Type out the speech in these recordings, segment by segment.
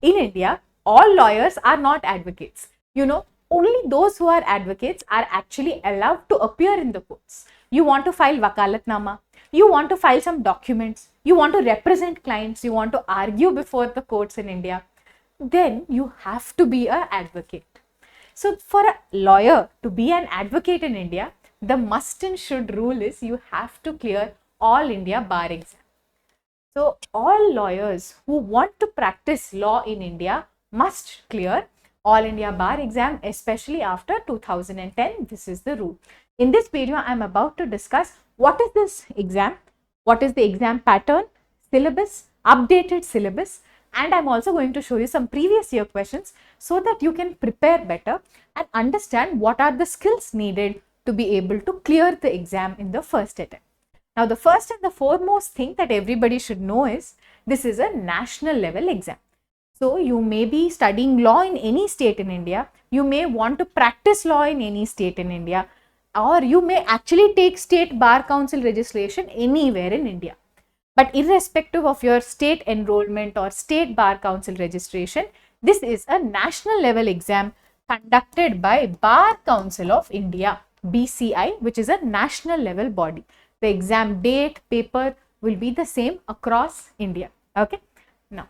In India, all lawyers are not advocates. Only those who are advocates are actually allowed to appear in the courts. You want to file wakalatnama, you want to file some documents, you want to represent clients, you want to argue before the courts in India, then you have to be an advocate. So for a lawyer to be an advocate in India, the must and should rule is you have to clear all India bar exam. So all lawyers who want to practice law in India must clear all India bar exam, especially after 2010. This is the rule. In this video, I am about to discuss what is this exam, what is the exam pattern, syllabus, updated syllabus, and I'm also going to show you some previous year questions so that you can prepare better and understand what are the skills needed to be able to clear the exam in the first attempt. Now, the first and the foremost thing that everybody should know is this is a national level exam. So, you may be studying law in any state in India, you may want to practice law in any state in India, or you may actually take state bar council registration anywhere in India. But irrespective of your state enrollment or state bar council registration, this is a national level exam conducted by Bar Council of India, BCI, which is a national level body. The exam date, paper will be the same across India. Okay. Now,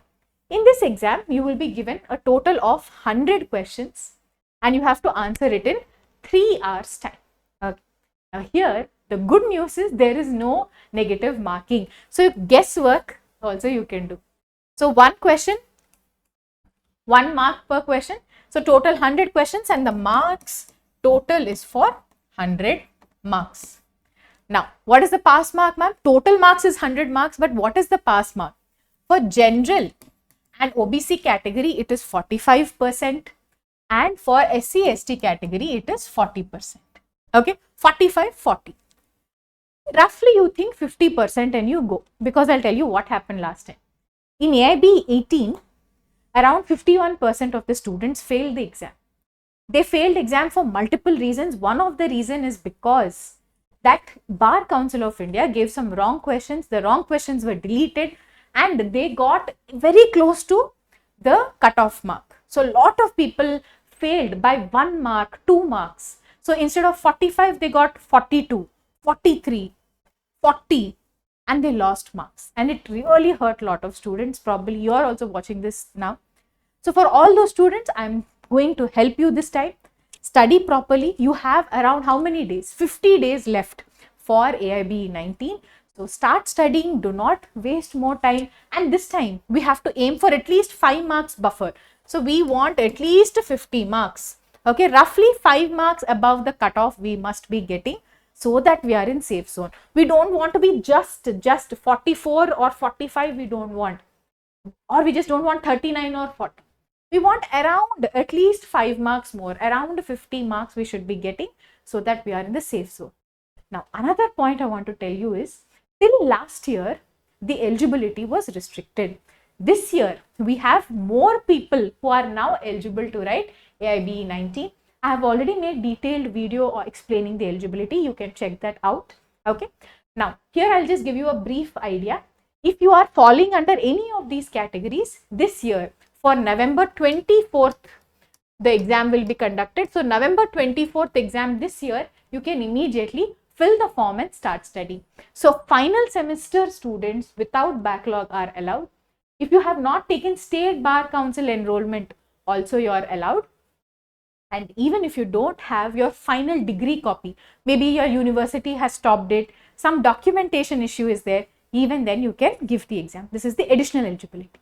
in this exam, you will be given a total of 100 questions and you have to answer it in 3 hours time. Okay. Now, here the good news is there is no negative marking. So, guesswork also you can do. So, one question, 1 mark per question. So, total 100 questions and the marks total is for 100 marks. Now, what is the pass mark, ma'am? Total marks is 100 marks, but what is the pass mark? For general and OBC category, it is 45%, and for SC, ST category, it is 40%. Okay, 45, 40. Roughly, you think 50% and you go, because I'll tell you what happened last time. In AIB 18, around 51% of the students failed the exam. They failed exam for multiple reasons. One of the reason is because that Bar Council of India gave some wrong questions. The wrong questions were deleted and they got very close to the cutoff mark. So, a lot of people failed by 1 mark, 2 marks. So, instead of 45, they got 42, 43, 40 and they lost marks. And it really hurt a lot of students. Probably you are also watching this now. So, for all those students, I am going to help you this time. Study properly. You have around how many days? 50 days left for AIB 19. So, start studying. Do not waste more time. And this time, we have to aim for at least 5 marks buffer. So, we want at least 50 marks. Okay, roughly 5 marks above the cutoff we must be getting so that we are in safe zone. We don't want to be just 44 or 45. We don't want. Or we just don't want 39 or 40. We want around at least 5 marks more, around 50 marks we should be getting so that we are in the safe zone. Now, another point I want to tell you is, till last year, the eligibility was restricted. This year, we have more people who are now eligible to write AIB 19. I have already made detailed video explaining the eligibility. You can check that out. Okay. Now, here I'll just give you a brief idea. If you are falling under any of these categories this year, for November 24th, the exam will be conducted. So, November 24th exam this year, you can immediately fill the form and start studying. So, final semester students without backlog are allowed. If you have not taken State Bar Council enrollment, also you are allowed. And even if you don't have your final degree copy, maybe your university has stopped it, some documentation issue is there, even then you can give the exam. This is the additional eligibility.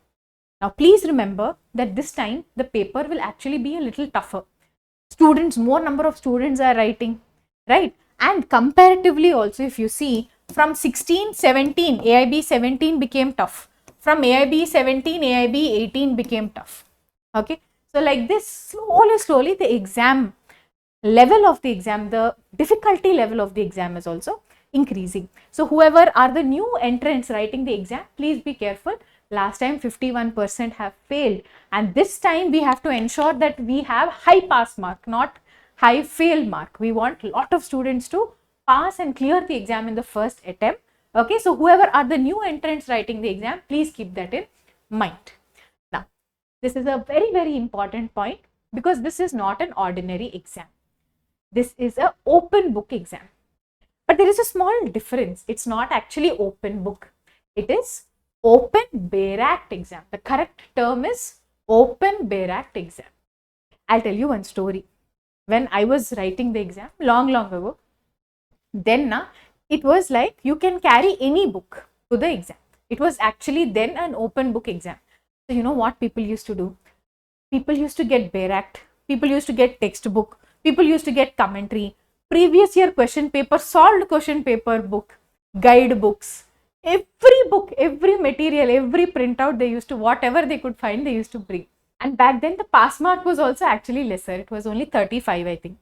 Now, please remember that this time the paper will actually be a little tougher. Students, more number of students are writing, right? And comparatively also, if you see, from 16, 17, AIB 17 became tough. From AIB 17, AIB 18 became tough. Okay. So, like this, slowly the exam level of the exam, the difficulty level of the exam is also increasing. So, whoever are the new entrants writing the exam, please be careful. Last time 51% have failed, and this time we have to ensure that we have high pass mark, not high fail mark. We want a lot of students to pass and clear the exam in the first attempt. Okay, so whoever are the new entrants writing the exam, please keep that in mind. Now, This is a very, very important point because this is not an ordinary exam. This is an open book exam. But there is a small difference. It's not actually open book. It is open bare act exam. The correct term is open bare act exam. I'll tell you one story. When I was writing the exam long ago, then it was like you can carry any book to the exam. It was actually then an open book exam. So you know what people used to do? People used to get bare act. People used to get textbook. People used to get commentary, previous year question paper, solved question paper book, guide books, every book, every material, every printout they used to, whatever they could find, they used to bring. And back then the pass mark was also actually lesser. It was only 35, I think.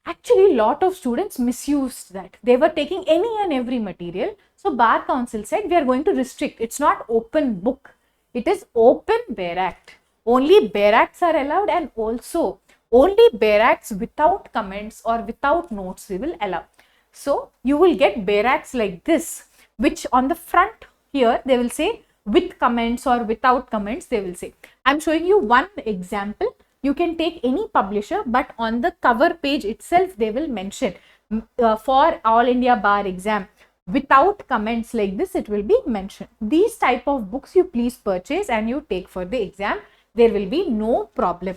Actually, lot of students misused that. They were taking any and every material. So Bar Council said, we are going to restrict. It's not open book. It is open bare act. Only bare acts are allowed, and also only bare acts without comments or without notes we will allow. So you will get bare acts like this, which on the front here they will say with comments or without comments they will say. I'm showing you one example. You can take any publisher, but on the cover page itself they will mention for All India Bar exam without comments, like this it will be mentioned. These type of books you please purchase and you take for the exam. There will be no problem.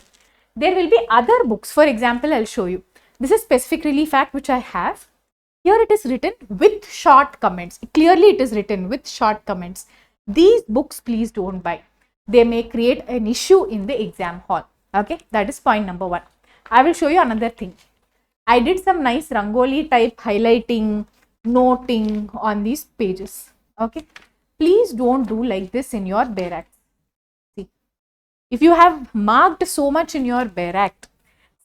There will be other books. For example, I'll show you. This is Specific Relief Act which I have. Here it is written with short comments. Clearly it is written with short comments. These books please don't buy. They may create an issue in the exam hall. Okay, that is point number 1. I will show you another thing. I did some nice Rangoli type highlighting, noting on these pages. Okay, please don't do like this in your bare act. If you have marked so much in your bare act,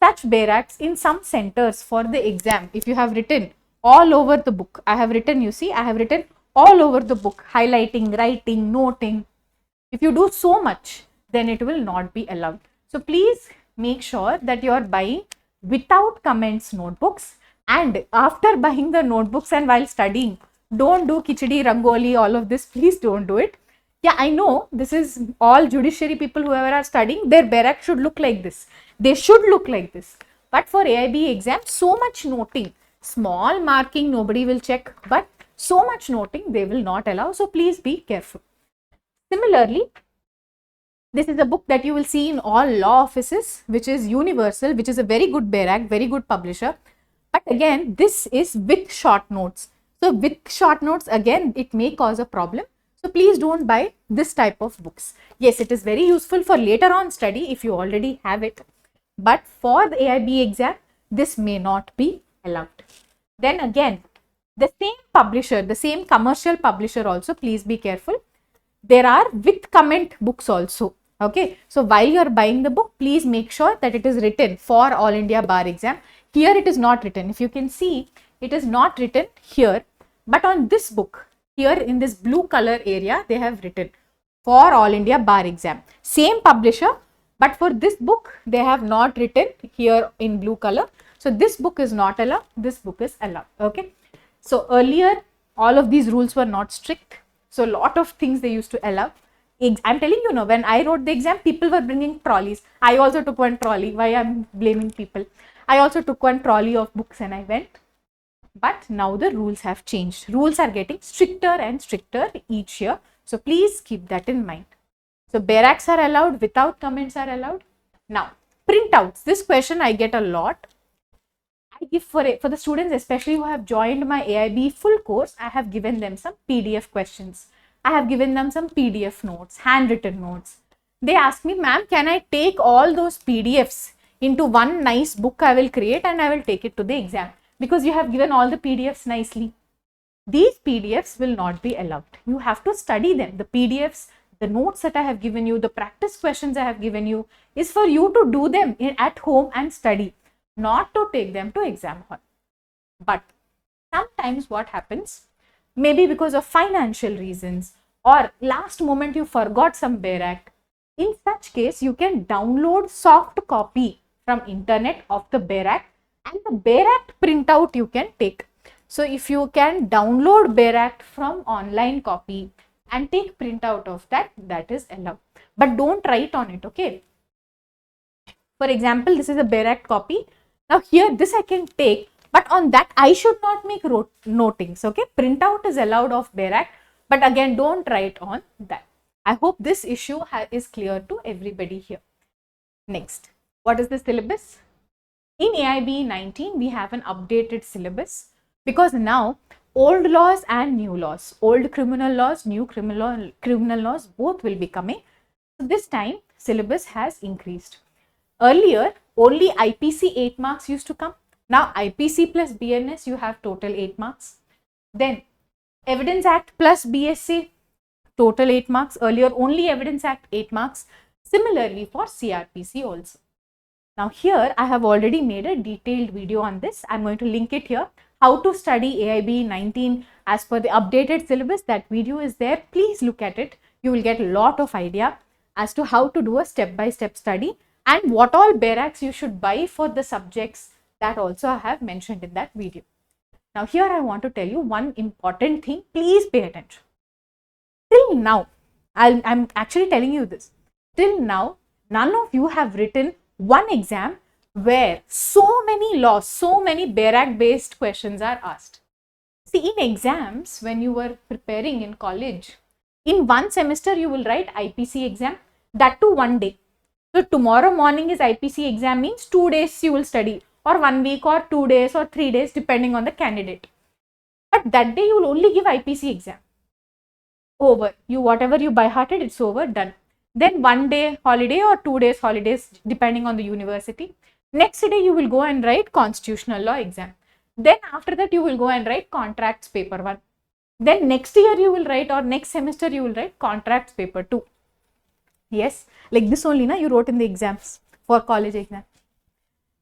such bare acts in some centers for the exam, if you have written all over the book, I have written, you see, I have written all over the book, highlighting, writing, noting. If you do so much, then it will not be allowed. So please make sure that you are buying without comments notebooks, and after buying the notebooks and while studying, don't do Khichdi, Rangoli, all of this, please don't do it. Yeah, I know this is all judiciary people, whoever are studying, their bare act should look like this. They should look like this. But for AIB exam, so much noting, small marking, nobody will check, but so much noting they will not allow. So please be careful. Similarly, this is a book that you will see in all law offices, which is Universal, which is a very good bare act, very good publisher. But again, this is with short notes. So with short notes, again, it may cause a problem. So please don't buy this type of books. Yes, it is very useful for later on study if you already have it. But for the AIB exam, this may not be allowed. Then again, the same publisher, the same commercial publisher also, please be careful. There are with comment books also. Okay, so while you are buying the book, please make sure that it is written for All India Bar exam. Here it is not written. If you can see, it is not written here, but on this book, here in this blue color area, they have written for All India Bar exam. Same publisher, but for this book, they have not written here in blue color. So this book is not allowed, this book is allowed. Okay, so earlier, all of these rules were not strict. So a lot of things they used to allow. I'm telling you, no, when I wrote the exam, people were bringing trolleys. I also took one trolley. Why I'm blaming people? I also took one trolley of books and I went. But now the rules have changed. Rules are getting stricter and stricter each year. So please keep that in mind. So bare acts are allowed, without comments are allowed. Now, printouts. This question I get a lot. I give for the students, especially who have joined my AIB full course, I have given them some PDF questions. I have given them some PDF notes, handwritten notes. They ask me, ma'am, can I take all those PDFs into one nice book I will create and I will take it to the exam? Because you have given all the PDFs nicely. These PDFs will not be allowed. You have to study them. The PDFs, the notes that I have given you, the practice questions I have given you is for you to do them at home and study, not to take them to exam hall. But sometimes what happens, maybe because of financial reasons or last moment you forgot some bare act, in such case you can download soft copy from internet of the bare act, and the bare act printout you can take. So if you can download bare act from online copy and take printout of that, that is allowed. but don't write on it, okay? For example, this is a Bare Act copy. Now here, this I can take, but on that I should not make notings, okay? Printout is allowed of Bare Act, but again, don't write on that. I hope this issue is clear to everybody here. Next, what is the syllabus? In AIB 19, we have an updated syllabus because now old laws and new laws, old criminal laws, new criminal laws, both will be coming. So this time, syllabus has increased. Earlier, only IPC 8 marks used to come. Now, IPC plus BNS, you have total 8 marks. Then, Evidence Act plus BSc, total 8 marks. Earlier, only Evidence Act 8 marks. Similarly, for CRPC also. Now, here, I have already made a detailed video on this. I'm going to link it here. How to study AIB 19 as per the updated syllabus. That video is there. Please look at it. You will get a lot of idea as to how to do a step-by-step study and what all Bare Acts you should buy for the subjects that also I have mentioned in that video. Now here I want to tell you one important thing. Please pay attention. Till now, I'm actually telling you this. Till now, none of you have written one exam where so many laws, so many Bare Act based questions are asked. See, in exams, when you were preparing in college, in one semester you will write IPC exam, that too one day. So tomorrow morning is IPC exam, means 2 days you will study, or 1 week or 2 days or 3 days depending on the candidate. But that day you will only give IPC exam. Over. You whatever you by hearted, it's over, done. Then 1 day holiday or 2 days holidays depending on the university. Next day you will go and write constitutional law exam. Then after that you will go and write contracts paper 1. Then next year you will write, or next semester you will write contracts paper 2. Yes, like this only you wrote in the exams for college exam.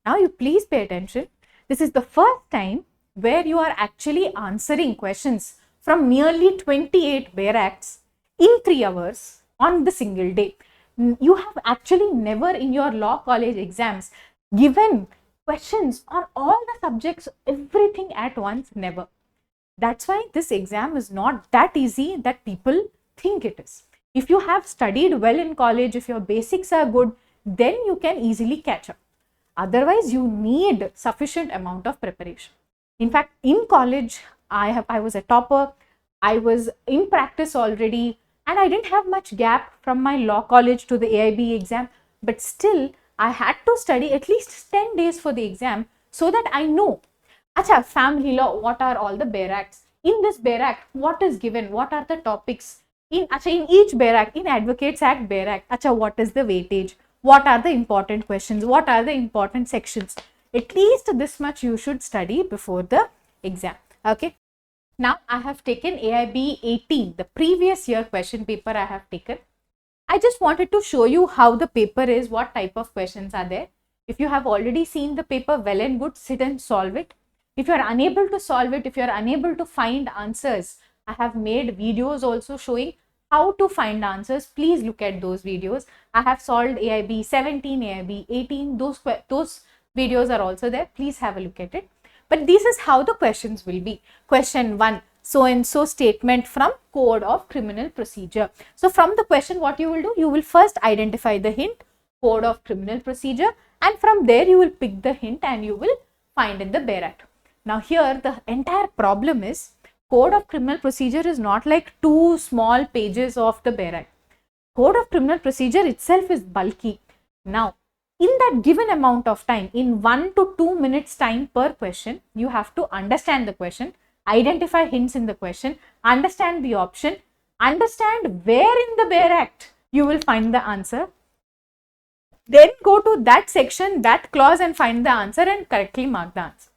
Now you please pay attention. This is the first time where you are actually answering questions from nearly 28 Bare Acts in 3 hours on the single day. You have actually never in your law college exams given questions on all the subjects, everything at once, never. That's why this exam is not that easy that people think it is. If you have studied well in college, if your basics are good, then you can easily catch up. Otherwise, you need sufficient amount of preparation. In fact, in college, I was a topper. I was in practice already, and I didn't have much gap from my law college to the AIB exam. But still, I had to study at least 10 days for the exam so that I know, acha, family law, what are all the Bare Acts? In this Bare Act, what is given? What are the topics? In each Bare Act, in Advocates Act, Bare Act, acha, what is the weightage? What are the important questions? What are the important sections? At least this much you should study before the exam. Okay. Now I have taken AIB 18, the previous year question paper I have taken. I just wanted to show you how the paper is, what type of questions are there. If you have already seen the paper, well and good, sit and solve it. If you are unable to solve it, if you are unable to find answers, I have made videos also showing how to find answers. Please look at those videos. I have solved AIB 17, AIB 18. Those videos are also there. Please have a look at it. But this is how the questions will be. Question 1, so and so statement from Code of Criminal Procedure. So from the question, what you will do? You will first identify the hint, Code of Criminal Procedure, and from there you will pick the hint and you will find in the Bare Act. Now here the entire problem is, Code of Criminal Procedure is not like 2 small pages of the Bare Act. Code of Criminal Procedure itself is bulky. Now, in that given amount of time, in 1 to 2 minutes time per question, you have to understand the question, identify hints in the question, understand the option, understand where in the Bare Act you will find the answer, then go to that section, that clause and find the answer and correctly mark the answer.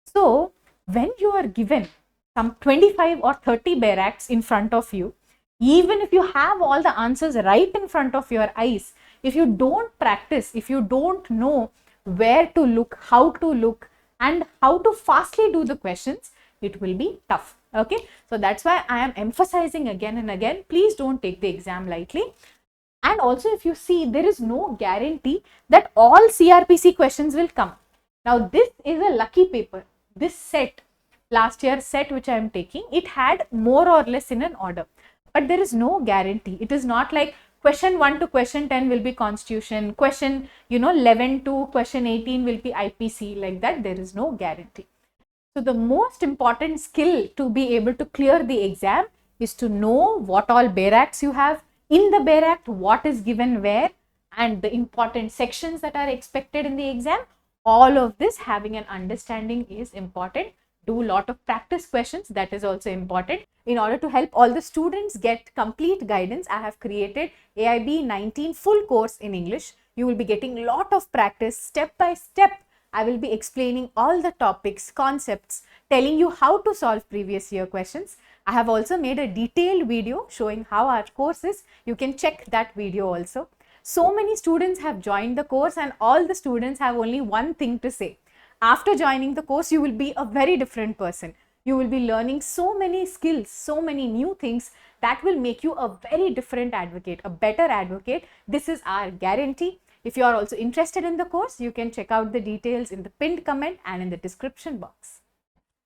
So, when you are given some 25 or 30 Bare Acts in front of you, even if you have all the answers right in front of your eyes, if you don't practice, if you don't know where to look, how to look, and how to fastly do the questions, it will be tough. Okay, so that's why I am emphasizing again and again, please don't take the exam lightly. And also, if you see, there is no guarantee that all CRPC questions will come. Now, this is a lucky paper. This set, last year set which I am taking, it had more or less in an order. But there is no guarantee. It is not like Question 1 to question 10 will be constitution. Question 11 to question 18 will be IPC. Like that, there is no guarantee. So the most important skill to be able to clear the exam is to know what all bare acts you have. In the bare act, what is given where, and the important sections that are expected in the exam. All of this, having an understanding is important. Do a lot of practice questions, that is also important. In order to help all the students get complete guidance, I have created AIB 19 full course in English. You will be getting a lot of practice step by step. I will be explaining all the topics, concepts, telling you how to solve previous year questions. I have also made a detailed video showing how our course is. You can check that video also. So many students have joined the course, and all the students have only one thing to say. After joining the course, you will be a very different person. You will be learning so many skills, so many new things that will make you a very different advocate, a better advocate. This is our guarantee. If you are also interested in the course, you can check out the details in the pinned comment and in the description box.